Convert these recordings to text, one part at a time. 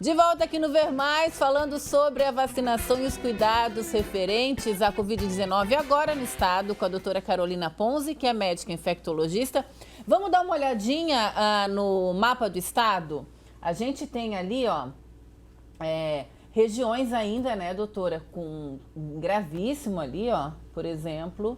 De volta aqui no Ver Mais, falando sobre a vacinação e os cuidados referentes à Covid-19 agora no estado, com a doutora Carolina Ponzi, que é médica infectologista. Vamos dar uma olhadinha no mapa do estado? A gente tem ali, ó, regiões ainda, né, doutora, com gravíssimo ali, ó, por exemplo,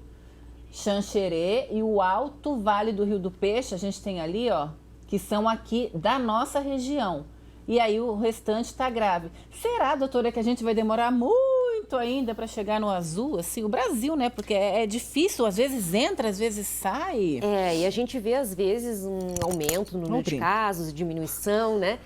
Xanxerê e o Alto Vale do Rio do Peixe, a gente tem ali, ó, que são aqui da nossa região. E aí o restante está grave. Será, doutora, que a gente vai demorar muito ainda para chegar no azul? Assim, o Brasil, né? Porque é difícil, às vezes entra, às vezes sai. E a gente vê, às vezes, um aumento no número de casos, diminuição, né?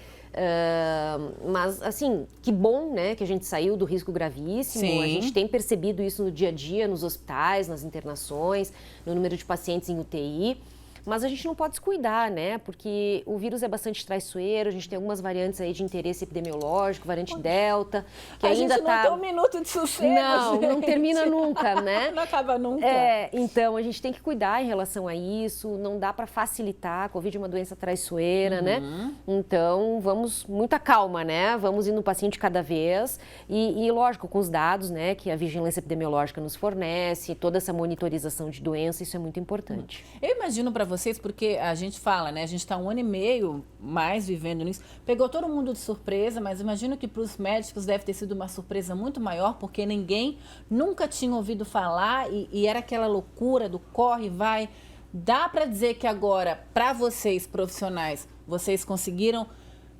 Mas, assim, que bom, né, que a gente saiu do risco gravíssimo. Sim. A gente tem percebido isso no dia a dia, nos hospitais, nas internações, no número de pacientes em UTI. Mas a gente não pode descuidar, né? Porque o vírus é bastante traiçoeiro, a gente tem algumas variantes aí de interesse epidemiológico, variante Delta, que a ainda gente não tem um minuto de sossego, não termina nunca, né? Não acaba nunca. Então a gente tem que cuidar em relação a isso, não dá para facilitar, a Covid é uma doença traiçoeira, né? Então vamos, muita calma, né? Vamos indo um passinho de cada vez e lógico, com os dados, né, que a vigilância epidemiológica nos fornece, toda essa monitorização de doença, isso é muito importante. Eu imagino para vocês, porque a gente fala, né? A gente está 1 ano e meio mais vivendo nisso. Pegou todo mundo de surpresa, mas imagino que para os médicos deve ter sido uma surpresa muito maior, porque ninguém nunca tinha ouvido falar e era aquela loucura do corre, vai. Dá para dizer que agora, para vocês profissionais, vocês conseguiram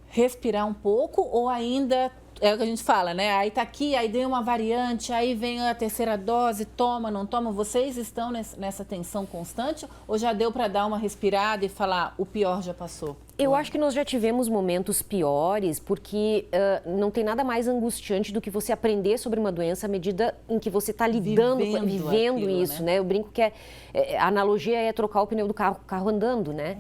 respirar um pouco ou ainda... É o que a gente fala, né? Aí tá aqui, aí deu uma variante, aí vem a terceira dose, toma, não toma. Vocês estão nessa tensão constante ou já deu para dar uma respirada e falar o pior já passou? Eu acho que nós já tivemos momentos piores, porque não tem nada mais angustiante do que você aprender sobre uma doença à medida em que você está vivendo aquilo, isso, né? Eu brinco que a analogia é trocar o pneu do carro andando, né?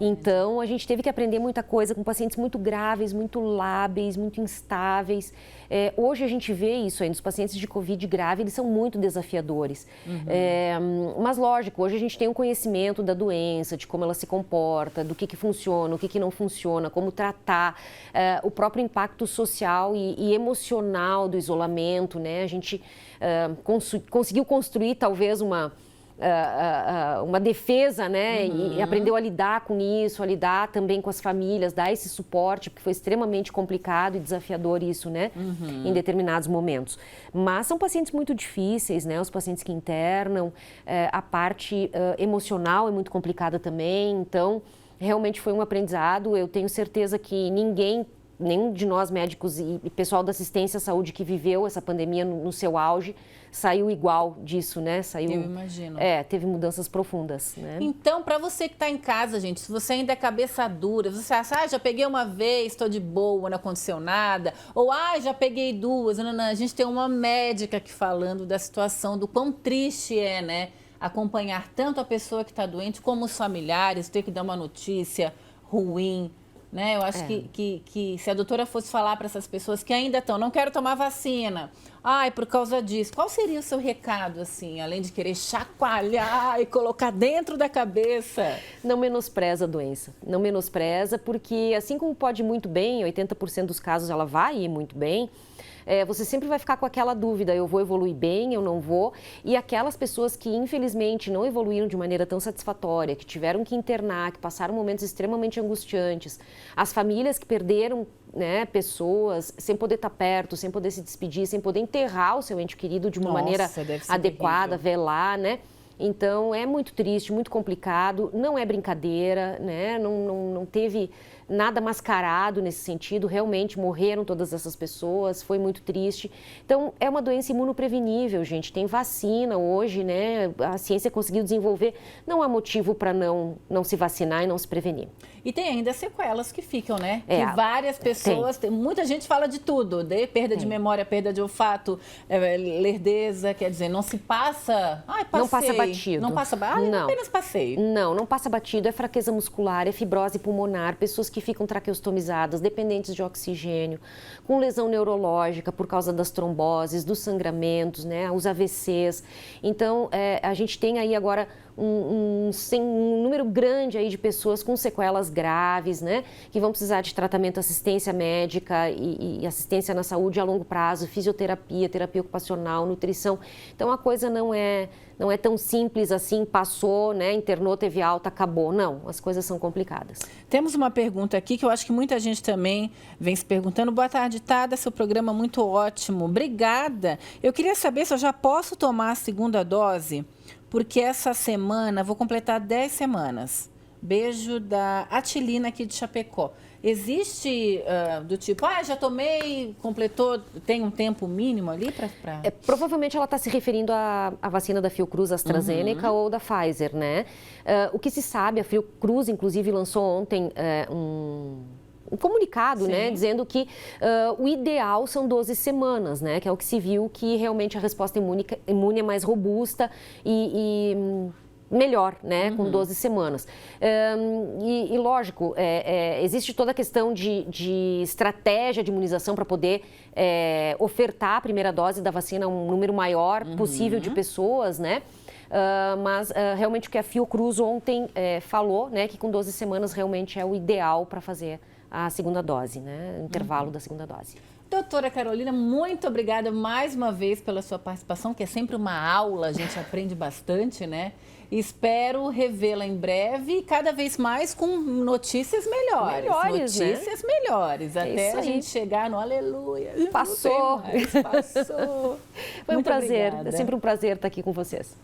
Então, a gente teve que aprender muita coisa com pacientes muito graves, muito lábeis, muito instáveis. Hoje a gente vê isso aí nos pacientes de Covid grave, eles são muito desafiadores. Mas, lógico, hoje a gente tem um conhecimento da doença, de como ela se comporta, do que funciona, o que não funciona, como tratar, o próprio impacto social e emocional do isolamento, né? A gente conseguiu construir talvez uma defesa, né? E aprendeu a lidar com isso, a lidar também com as famílias, dar esse suporte, porque foi extremamente complicado e desafiador isso, né? Em determinados momentos. Mas são pacientes muito difíceis, né? Os pacientes que internam, a parte emocional é muito complicada também, então realmente foi um aprendizado. Eu tenho certeza que nenhum de nós médicos e pessoal da assistência à saúde que viveu essa pandemia no seu auge saiu igual disso, né? Eu imagino. Teve mudanças profundas, né? Então, para você que está em casa, gente, se você ainda é cabeça dura, você acha, já peguei uma vez, estou de boa, não aconteceu nada, ou já peguei duas, não, a gente tem uma médica aqui falando da situação, do quão triste é, né? Acompanhar tanto a pessoa que está doente como os familiares, ter que dar uma notícia ruim, né? Eu acho que se a doutora fosse falar para essas pessoas que ainda estão, não quero tomar vacina, por causa disso, qual seria o seu recado, assim, além de querer chacoalhar e colocar dentro da cabeça? Não menospreza a doença, não menospreza, porque assim como pode ir muito bem, 80% dos casos ela vai ir muito bem, você sempre vai ficar com aquela dúvida, eu vou evoluir bem, eu não vou, e aquelas pessoas que infelizmente não evoluíram de maneira tão satisfatória, que tiveram que internar, que passaram momentos extremamente angustiantes, as famílias que perderam, né, pessoas sem poder estar perto, sem poder se despedir, sem poder enterrar o seu ente querido de uma maneira adequada, velar, né? Então é muito triste, muito complicado, não é brincadeira, né? Não teve nada mascarado nesse sentido, realmente morreram todas essas pessoas, foi muito triste. Então é uma doença imunoprevenível, gente, tem vacina hoje, né? A ciência conseguiu desenvolver, não há motivo para não se vacinar e não se prevenir. E tem ainda sequelas que ficam, né? Que várias pessoas, muita gente fala de tudo, de perda de memória, perda de olfato, lerdeza, quer dizer, não se passa... Não passa batido. Não passa batido? Não. Apenas passei. Não passa batido, é fraqueza muscular, é fibrose pulmonar, pessoas que ficam traqueostomizadas, dependentes de oxigênio, com lesão neurológica por causa das tromboses, dos sangramentos, né? Os AVCs. Então, a gente tem aí agora um número grande aí de pessoas com sequelas graves, né? Que vão precisar de tratamento, assistência médica e assistência na saúde a longo prazo, fisioterapia, terapia ocupacional, nutrição. Então a coisa não é tão simples assim, passou, né? Internou, teve alta, acabou. Não, as coisas são complicadas. Temos uma pergunta aqui que eu acho que muita gente também vem se perguntando. Boa tarde, Tada, seu programa é muito ótimo. Obrigada. Eu queria saber se eu já posso tomar a segunda dose, porque essa semana vou completar 10 semanas. Beijo da Atilina aqui de Chapecó. Existe do tipo, já tomei, completou, tem um tempo mínimo ali para... Provavelmente ela está se referindo à vacina da Fiocruz AstraZeneca ou da Pfizer, né? O que se sabe, a Fiocruz, inclusive, lançou ontem um comunicado, né, dizendo que o ideal são 12 semanas, né, que é o que se viu que realmente a resposta imune é mais robusta e melhor, né, com 12 semanas. E lógico, existe toda a questão de estratégia de imunização para poder ofertar a primeira dose da vacina a um número maior possível de pessoas, né? Mas realmente o que a Fiocruz ontem falou, né, que com 12 semanas realmente é o ideal para fazer a segunda dose, né, o intervalo da segunda dose. Doutora Carolina, muito obrigada mais uma vez pela sua participação, que é sempre uma aula, a gente aprende bastante, né? Espero revê-la em breve, cada vez mais com notícias melhores. Notícias melhores, até a gente chegar no aleluia. Passou. Passou. Foi um prazer, obrigada. É sempre um prazer estar aqui com vocês.